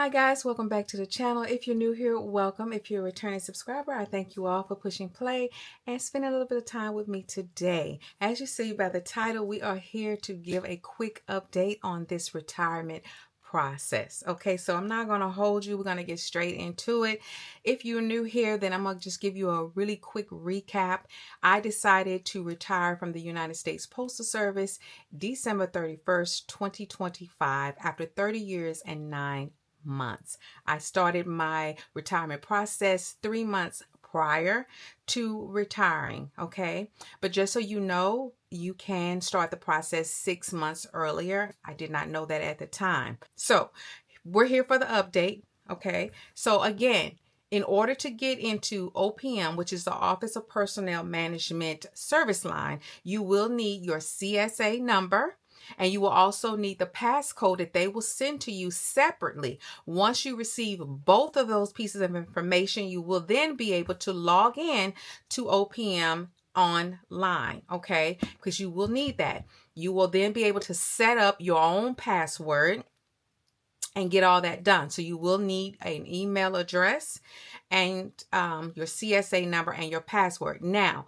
Hi guys, welcome back to the channel. If you're new here, welcome. If you're a returning subscriber, I thank you all for pushing play and spending a little bit of time with me today. As you see by the title, we are here to give a quick update on this retirement process. Okay, so I'm not going to hold you. We're going to get straight into it. If you're new here, then I'm going to just give you a really quick recap. I decided to retire from the United States Postal Service December 31st, 2025 after 30 years and 9 months. I started my retirement process 3 months prior to retiring, okay? But just so you know, you can start the process 6 months earlier. I did not know that at the time. So we're here for the update, okay? So again, in order to get into OPM, which is the Office of Personnel Management Service Line, you will need your CSA number. And you will also need the passcode that they will send to you separately. Once you receive both of those pieces of information, you will then be able to log in to OPM online, okay? Because you will need that. You will then be able to set up your own password and get all that done. So you will need an email address and your CSA number and your password. Now,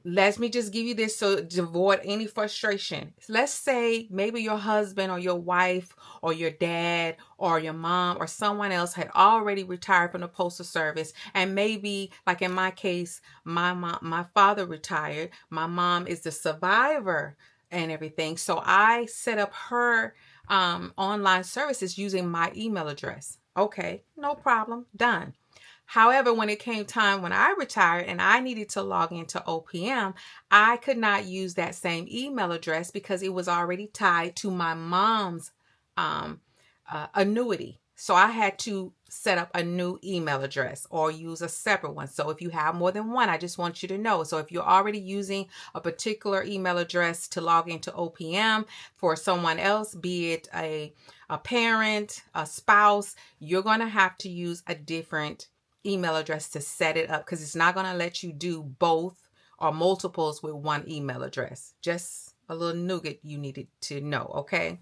let me just give you this so to avoid any frustration. Let's say maybe your husband or your wife or your dad or your mom or someone else had already retired from the Postal Service. And maybe, like in my case, my father retired. My mom is the survivor and everything. So I set up her online services using my email address. Okay, no problem, done. However, when it came time when I retired and I needed to log into OPM, I could not use that same email address because it was already tied to my mom's annuity. So I had to set up a new email address or use a separate one. So if you have more than one, I just want you to know. So if you're already using a particular email address to log into OPM for someone else, be it a parent, a spouse, you're going to have to use a different email address to set it up because it's not going to let you do both or multiples with one email address. Just a little nugget you needed to know, okay?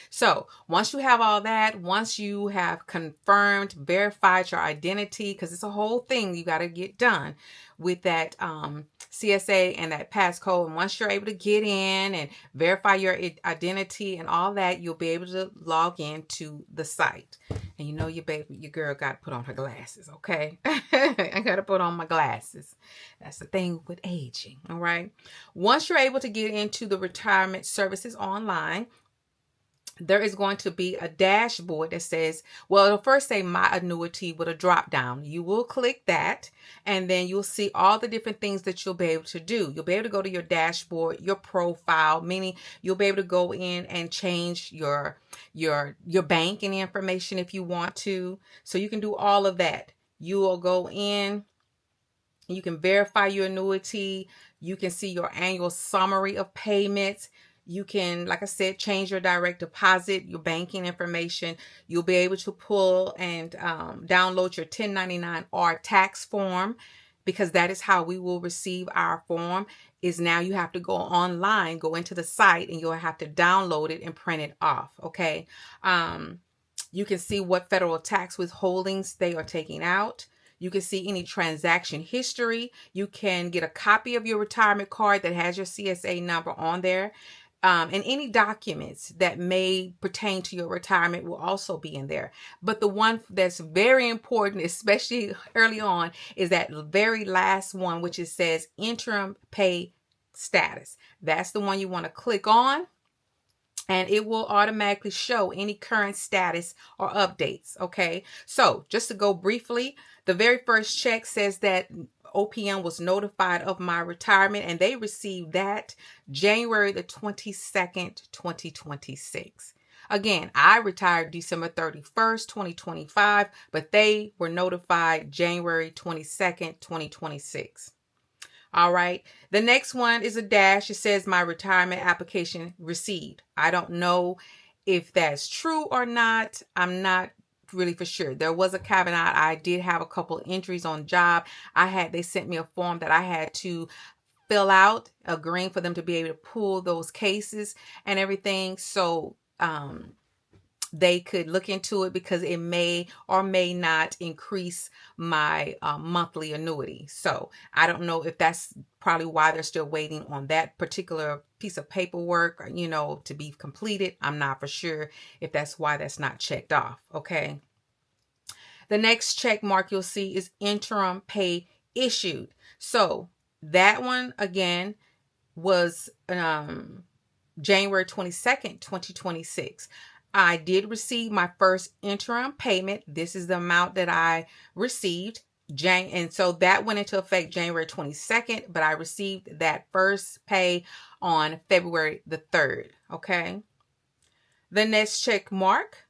So once you have all that, once you have confirmed, verified your identity, because it's a whole thing you got to get done with that CSA and that passcode. And once you're able to get in and verify your identity and all that, you'll be able to log into the site. And you know your girl got to put on her glasses, okay? I got to put on my glasses. That's the thing with aging, all right? Once you're able to get into the retirement services online, there is going to be a dashboard that says, well, it'll first say my annuity with a drop down. You will click that and then you'll see all the different things that you'll be able to do. You'll be able to go to your dashboard, your profile, meaning you'll be able to go in and change your banking information if you want to. So you can do all of that. You will go in, you can verify your annuity. You can see your annual summary of payments. You can, like I said, change your direct deposit, your banking information. You'll be able to pull and download your 1099-R tax form because that is how we will receive our form. Is now you have to go online, go into the site, and you'll have to download it and print it off, okay? You can see what federal tax withholdings they are taking out. You can see any transaction history. You can get a copy of your retirement card that has your CSA number on there. And any documents that may pertain to your retirement will also be in there. But the one that's very important, especially early on, is that very last one, which it says interim pay status. That's the one you want to click on. And it will automatically show any current status or updates, okay? So just to go briefly, the very first check says that OPM was notified of my retirement and they received that January the 22nd, 2026. Again, I retired December 31st, 2025, but they were notified January 22nd, 2026. All right. The next one is a dash. It says my retirement application received. I don't know if that's true or not. I'm not really for sure. There was a caveat. I did have a couple entries on job. They sent me a form that I had to fill out, agreeing for them to be able to pull those cases and everything. So they could look into it because it may or may not increase my monthly annuity. So I don't know if that's probably why they're still waiting on that particular piece of paperwork, to be completed. I'm not for sure if that's why that's not checked off. Okay. The next check mark you'll see is interim pay issued. So that one again was January 22nd, 2026. I did receive my first interim payment. This is the amount that I received. And so that went into effect January 22nd, but I received that first pay on February the 3rd. Okay. The next check mark,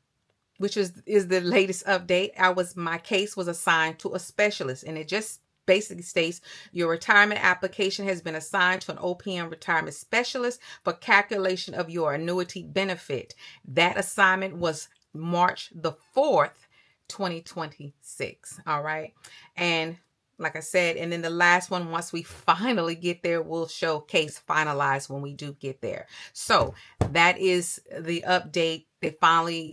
which is the latest update, my case was assigned to a specialist, and it just basically states your retirement application has been assigned to an OPM retirement specialist for calculation of your annuity benefit. That assignment was March the 4th, 2026. All right. And like I said, and then the last one, once we finally get there, we'll show case finalized when we do get there. So that is the update.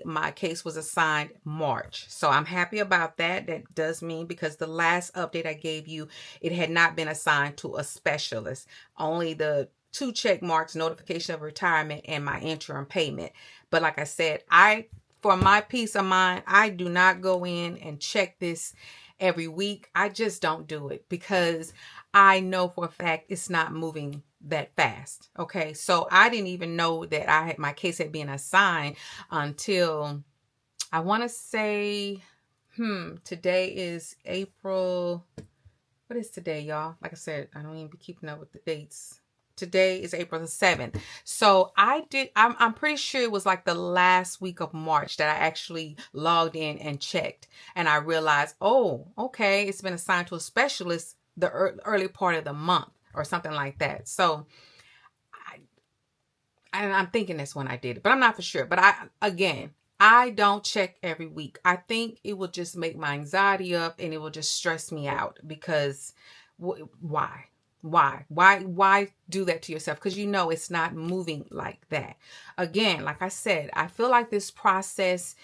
My case was assigned March. So I'm happy about that. That does mean, because the last update I gave you, it had not been assigned to a specialist. Only the 2 check marks, notification of retirement, and my interim payment. But like I said, for my peace of mind, I do not go in and check this every week. I just don't do it because I know for a fact it's not moving that fast. Okay. So I didn't even know that my case had been assigned until, I want to say, today is April. What is today, y'all? Like I said, I don't even be keeping up with the dates. Today is April the 7th. So I'm pretty sure it was like the last week of March that I actually logged in and checked. And I realized, oh, okay, it's been assigned to a specialist the early part of the month or something like that. So I'm thinking that's when I did it, but I'm not for sure. But I don't check every week. I think it will just make my anxiety up and it will just stress me out because why? Why do that to yourself? Because it's not moving like that. Again, like I said, I feel like this process,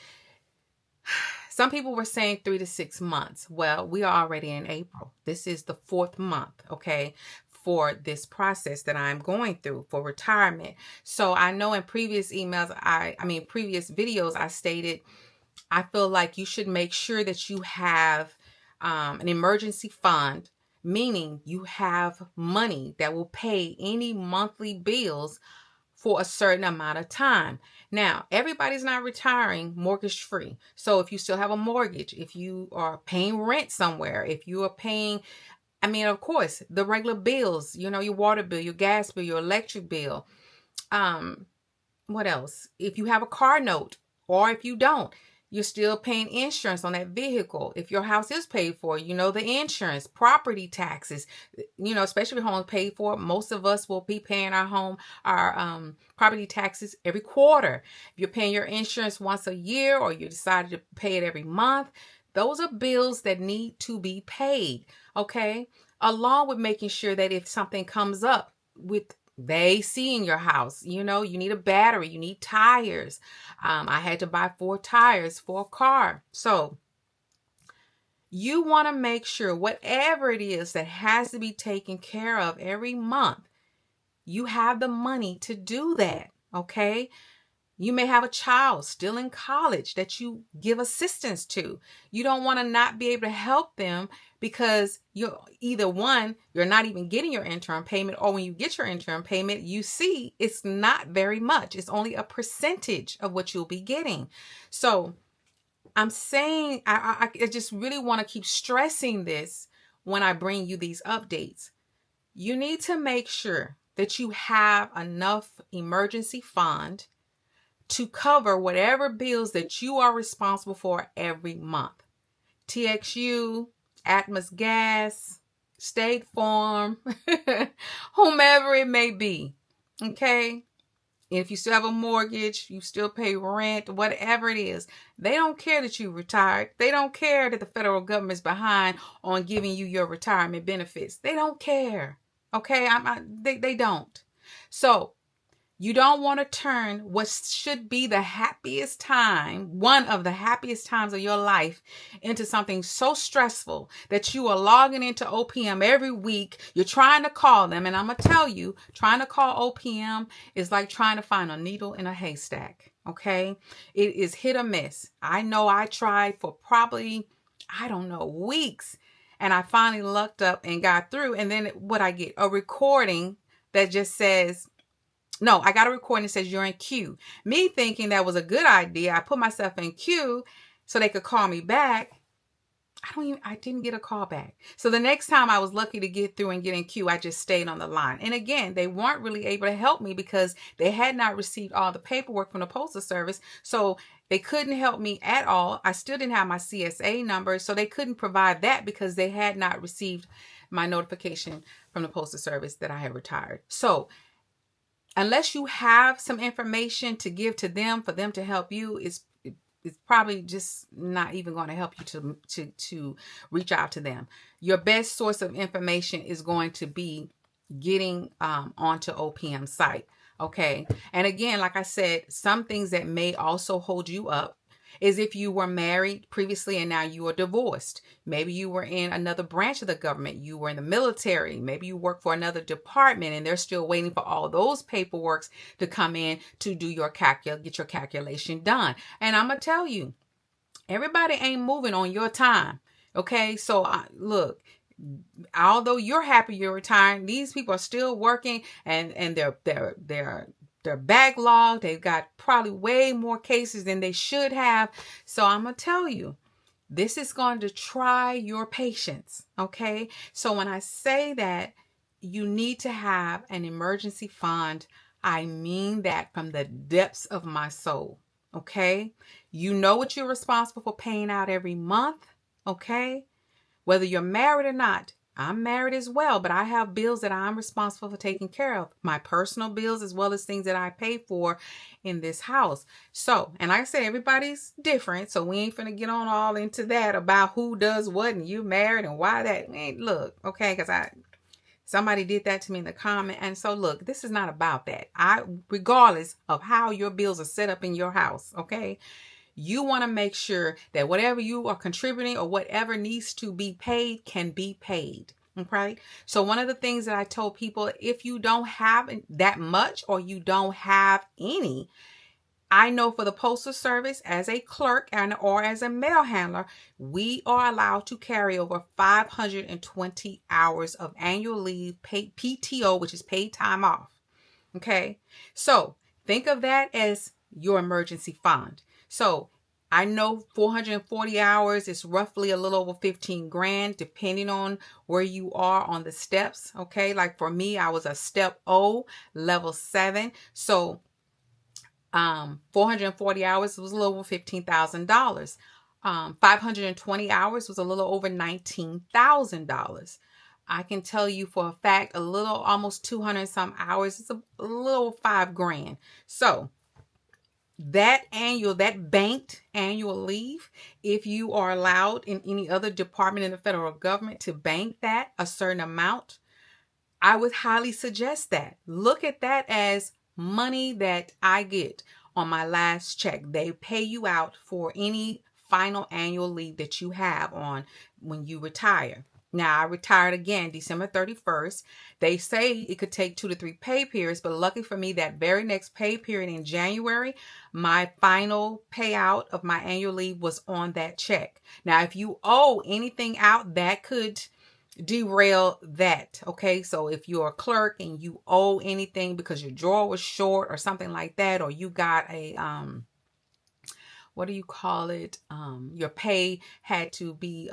some people were saying 3 to 6 months. Well, we are already in April. This is the 4th month, okay, for this process that I'm going through for retirement. So I know in previous emails, previous videos, I stated, I feel like you should make sure that you have an emergency fund, meaning you have money that will pay any monthly bills for a certain amount of time. Now, everybody's not retiring mortgage free. So if you still have a mortgage, if you are paying rent somewhere, if you are paying, of course, the regular bills, your water bill, your gas bill, your electric bill. What else? If you have a car note, or if you don't, you're still paying insurance on that vehicle. If your house is paid for, the insurance, property taxes, especially if home is paid for, most of us will be paying our property taxes every quarter. If you're paying your insurance once a year, or you decided to pay it every month, those are bills that need to be paid. Okay. Along with making sure that if something comes up with they see in your house, you need a battery, you need tires. I had to buy 4 tires for a car. So you want to make sure whatever it is that has to be taken care of every month, you have the money to do that. Okay. You may have a child still in college that you give assistance to. You don't want to not be able to help them because you're not even getting your interim payment, or when you get your interim payment, you see it's not very much. It's only a percentage of what you'll be getting. So I'm saying, I just really want to keep stressing this when I bring you these updates. You need to make sure that you have enough emergency fund to cover whatever bills that you are responsible for every month. TXU, Atmos Gas, State Farm, whomever it may be. Okay? If you still have a mortgage, you still pay rent, whatever it is, they don't care that you retired. They don't care that the federal government's behind on giving you your retirement benefits. They don't care. Okay? They don't. So You don't want to turn what should be the happiest time, one of the happiest times of your life, into something so stressful that you are logging into OPM every week. You're trying to call them. And I'm going to tell you, trying to call OPM is like trying to find a needle in a haystack. Okay. It is hit or miss. I know I tried for probably, weeks. And I finally lucked up and got through. And then what I get, a recording that just says, no, I got a recording that says you're in queue. Me thinking that was a good idea. I put myself in queue so they could call me back. I didn't get a call back. So the next time I was lucky to get through and get in queue, I just stayed on the line. And again, they weren't really able to help me because they had not received all the paperwork from the Postal Service. So they couldn't help me at all. I still didn't have my CSA number. So they couldn't provide that because they had not received my notification from the Postal Service that I had retired. So unless you have some information to give to them for them to help you, it's probably just not even going to help you to reach out to them. Your best source of information is going to be getting onto OPM site. Okay. And again, like I said, some things that may also hold you up is if you were married previously and now you are divorced. Maybe you were in another branch of the government. You were in the military. Maybe you work for another department and they're still waiting for all those paperworks to come in to do your get your calculation done. And I'm going to tell you, everybody ain't moving on your time. Okay. So look, although you're happy you're retiring, these people are still working and they're backlogged. They've got probably way more cases than they should have. So I'm going to tell you, this is going to try your patience. Okay. So when I say that you need to have an emergency fund, I mean that from the depths of my soul. Okay. You know what you're responsible for paying out every month. Okay. Whether you're married or not. I'm married as well, but I have bills that I'm responsible for taking care of. My personal bills as well as things that I pay for in this house. So, and like I said, everybody's different. So we ain't finna get on all into that about who does what and you married and why that. Look, okay, because somebody did that to me in the comment. And so look, this is not about that. Regardless of how your bills are set up in your house, okay? You want to make sure that whatever you are contributing or whatever needs to be paid can be paid. Okay. So one of the things that I told people, if you don't have that much or you don't have any, I know for the Postal Service as a clerk or as a mail handler, we are allowed to carry over 520 hours of annual leave, paid PTO, which is paid time off. Okay. So think of that as your emergency fund. So I know 440 hours is roughly a little over 15 grand, depending on where you are on the steps. Okay. Like for me, I was a step O, level 7. So 440 hours was a little over $15,000. 520 hours was a little over $19,000. I can tell you for a fact, almost 200 some hours is a little $5 grand. So that banked annual leave, if you are allowed in any other department in the federal government to bank that a certain amount, I would highly suggest that. Look at that as money that I get on my last check. They pay you out for any final annual leave that you have on when you retire. Now, I retired again December 31st. They say it could take 2 to 3 pay periods, but lucky for me, that very next pay period in January, my final payout of my annual leave was on that check. Now, if you owe anything out, that could derail that. Okay. So if you're a clerk and you owe anything because your drawer was short or something like that, or you got a, what do you call it? Your pay had to be,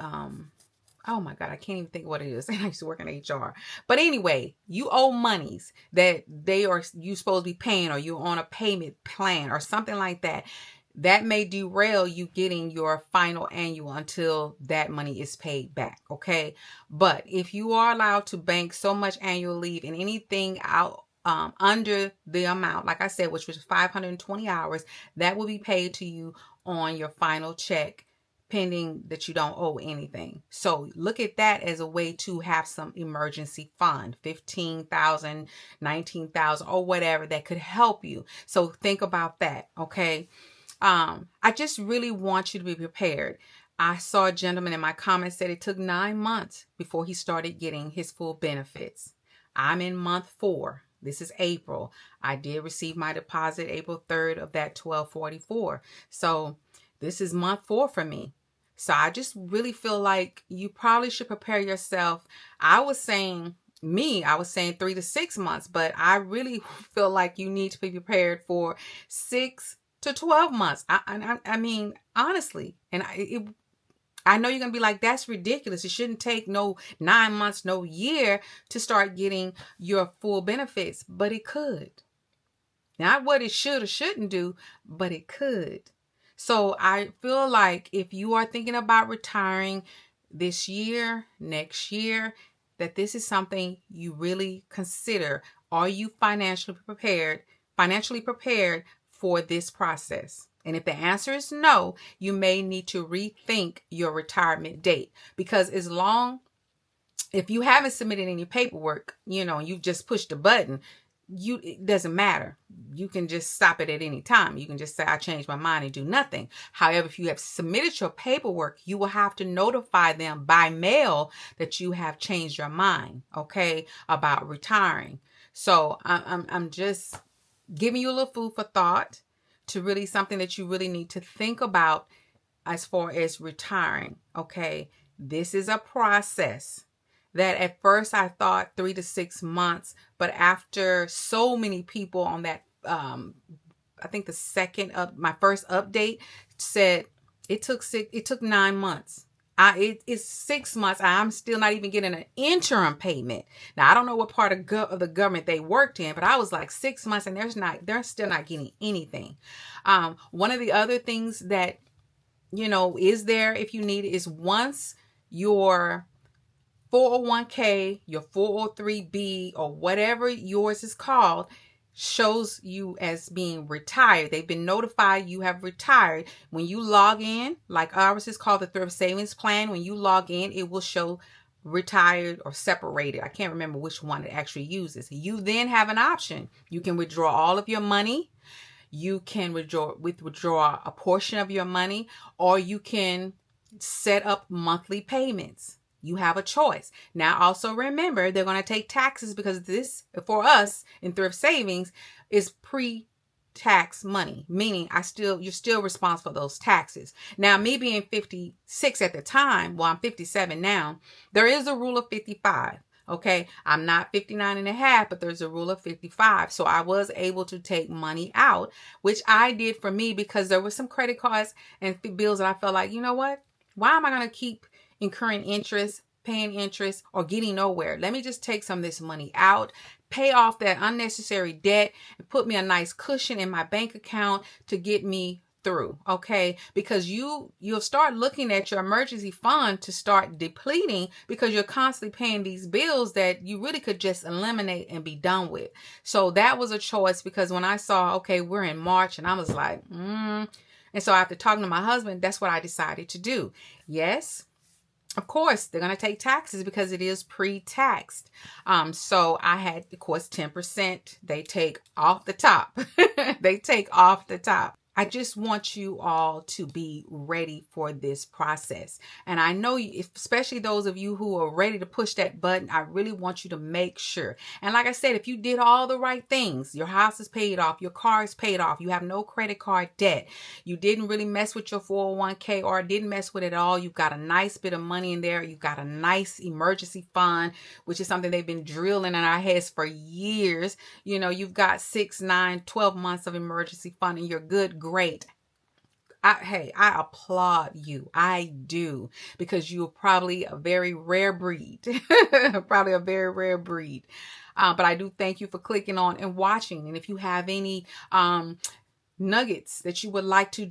oh my God, I can't even think what it is. I used to work in HR. But anyway, you owe monies that you supposed to be paying, or you're on a payment plan or something like that. That may derail you getting your final annual until that money is paid back. Okay. But if you are allowed to bank so much annual leave and anything out under the amount, like I said, which was 520 hours, that will be paid to you on your final check pending that you don't owe anything. So look at that as a way to have some emergency fund, 15,000, 19,000, or whatever that could help you. So think about that. Okay. I just really want you to be prepared. I saw a gentleman in my comments said it took 9 months before he started getting his full benefits. I'm in month 4. This is April. I did receive my deposit April 3rd of that 1244. So this is month 4 for me. So I just really feel like you probably should prepare yourself. I was saying 3 to 6 months, but I really feel like you need to be prepared for 6 to 12 months. I mean, honestly, and I know you're going to be like, that's ridiculous. It shouldn't take no 9 months, no year to start getting your full benefits, but it could. Not what it should or shouldn't do, but it could. So I feel like if you are thinking about retiring this year, next year, that this is something you really consider. Are you financially prepared for this process? And if the answer is no, you may need to rethink your retirement date, because if you haven't submitted any paperwork, you just pushed a button, it doesn't matter. You can just stop it at any time. You can just say, I changed my mind, and do nothing. However, if you have submitted your paperwork, you will have to notify them by mail that you have changed your mind, okay, about retiring. So I'm just giving you a little food for thought to really something that you really need to think about as far as retiring, okay? This is a process that at first I thought 3 to 6 months, but after so many people on that, I think my first update said it took 9 months. It's 6 months. I'm still not even getting an interim payment. Now, I don't know what part of the government they worked in, but I was like 6 months and they're still not getting anything. One of the other things that, is there if you need it is once your 401k, your 403b, or whatever yours is called, shows you as being retired. They've been notified you have retired. When you log in, like ours is called the Thrift Savings Plan, when you log in, it will show retired or separated. I can't remember which one it actually uses. You then have an option. You can withdraw all of your money. You can withdraw a portion of your money, or you can set up monthly payments. You have a choice. Now, also remember, they're going to take taxes, because this, for us in thrift savings, is pre-tax money, meaning you're still responsible for those taxes. Now, me being 56 at the time, I'm 57 now, there is a rule of 55. Okay, I'm not 59 and a half, but there's a rule of 55. So I was able to take money out, which I did for me because there were some credit cards and bills that I felt like, you know what? Why am I going to keep incurring interest, paying interest, or getting nowhere? Let me just take some of this money out, pay off that unnecessary debt, and put me a nice cushion in my bank account to get me through. Okay, because you'll start looking at your emergency fund to start depleting, because you're constantly paying these bills that you really could just eliminate and be done with. So that was a choice, because when I saw, okay, we're in March, and I was like, and so after talking to my husband, that's what I decided to do. Yes, of course, they're going to take taxes because it is pre-taxed. So I had, of course, 10%. They take off the top. They take off the top. I just want you all to be ready for this process. And I know, especially those of you who are ready to push that button, I really want you to make sure. And like I said, if you did all the right things, your house is paid off, your car is paid off, you have no credit card debt, you didn't really mess with your 401k or didn't mess with it at all, you've got a nice bit of money in there, you've got a nice emergency fund, which is something they've been drilling in our heads for years. You've got 6, 9, 12 months of emergency fund, and you're good. Great. I applaud you. I do, because you're probably a very rare breed, probably a very rare breed. But I do thank you for clicking on and watching. And if you have any nuggets that you would like to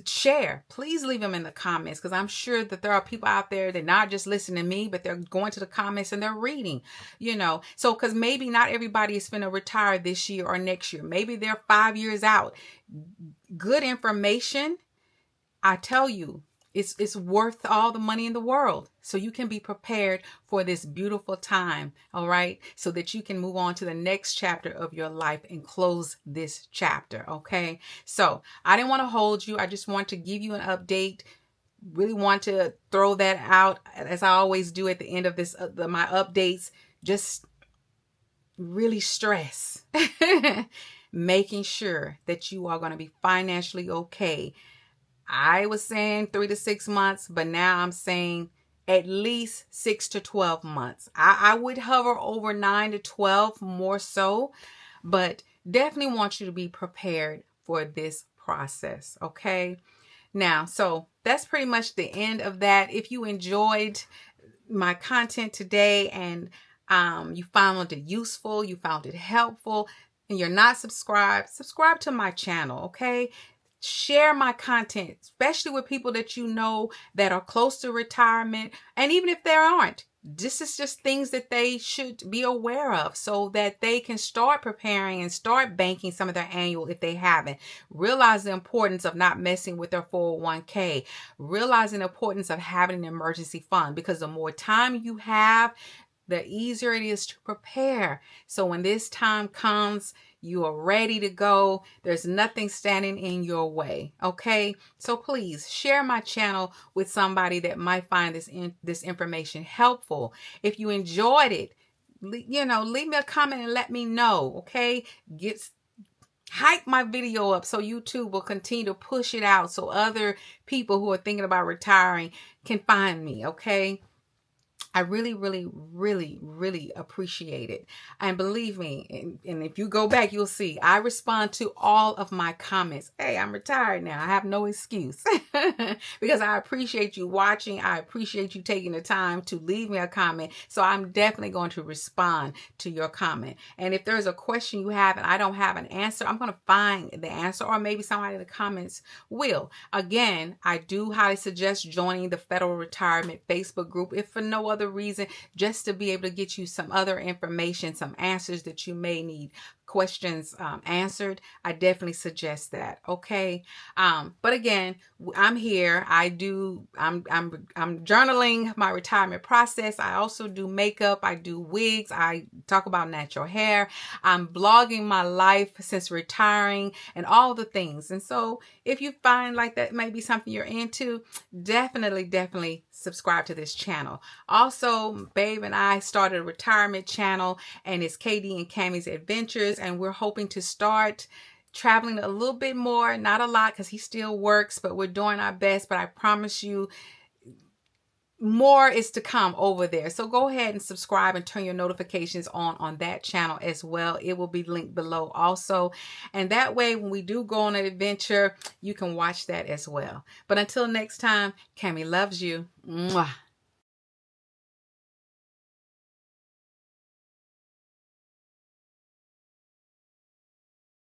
share, please leave them in the comments, because I'm sure that there are people out there that not just listen to me, but they're going to the comments and they're reading, so because maybe not everybody is going to retire this year or next year. Maybe they're 5 years out. Good information. I tell you, It's worth all the money in the world. So you can be prepared for this beautiful time, all right? So that you can move on to the next chapter of your life and close this chapter, okay? So I didn't want to hold you. I just want to give you an update. Really want to throw that out, as I always do at the end of this my updates. Just really stress making sure that you are going to be financially okay. I was saying 3 to 6 months, but now I'm saying at least 6 to 12 months. I would hover over 9 to 12 more so, but definitely want you to be prepared for this process, okay? Now, so that's pretty much the end of that. If you enjoyed my content today and you found it useful, you found it helpful, and you're not subscribed, subscribe to my channel, okay? Share my content, especially with people that you know that are close to retirement. And even if there aren't, this is just things that they should be aware of so that they can start preparing and start banking some of their annual if they haven't. Realize the importance of not messing with their 401k. Realize the importance of having an emergency fund, because the more time you have, the easier it is to prepare. So when this time comes, you are ready to go. There's nothing standing in your way. Okay. So please share my channel with somebody that might find this information helpful. If you enjoyed it, leave me a comment and let me know. Okay. Hype my video up so YouTube will continue to push it out so other people who are thinking about retiring can find me. Okay. I really, really, really, really appreciate it. And believe me, and if you go back, you'll see I respond to all of my comments. Hey, I'm retired now. I have no excuse because I appreciate you watching. I appreciate you taking the time to leave me a comment. So I'm definitely going to respond to your comment. And if there's a question you have and I don't have an answer, I'm going to find the answer, or maybe somebody in the comments will. Again, I do highly suggest joining the Federal Retirement Facebook group, if for no other reason, just to be able to get you some other information, some answers that you may need, questions answered. I definitely suggest that. Okay. But again, I'm here. I'm journaling my retirement process. I also do makeup. I do wigs. I talk about natural hair. I'm blogging my life since retiring and all the things. And so if you find like that may be something you're into, definitely subscribe to this channel. Also, Babe and I started a retirement channel, and it's KD and Cammy's Adventures, and we're hoping to start traveling a little bit more, not a lot because he still works, but we're doing our best. But I promise you, more is to come over there. So go ahead and subscribe and turn your notifications on that channel as well. It will be linked below also. And that way, when we do go on an adventure, you can watch that as well. But until next time, Cammy loves you. Mwah.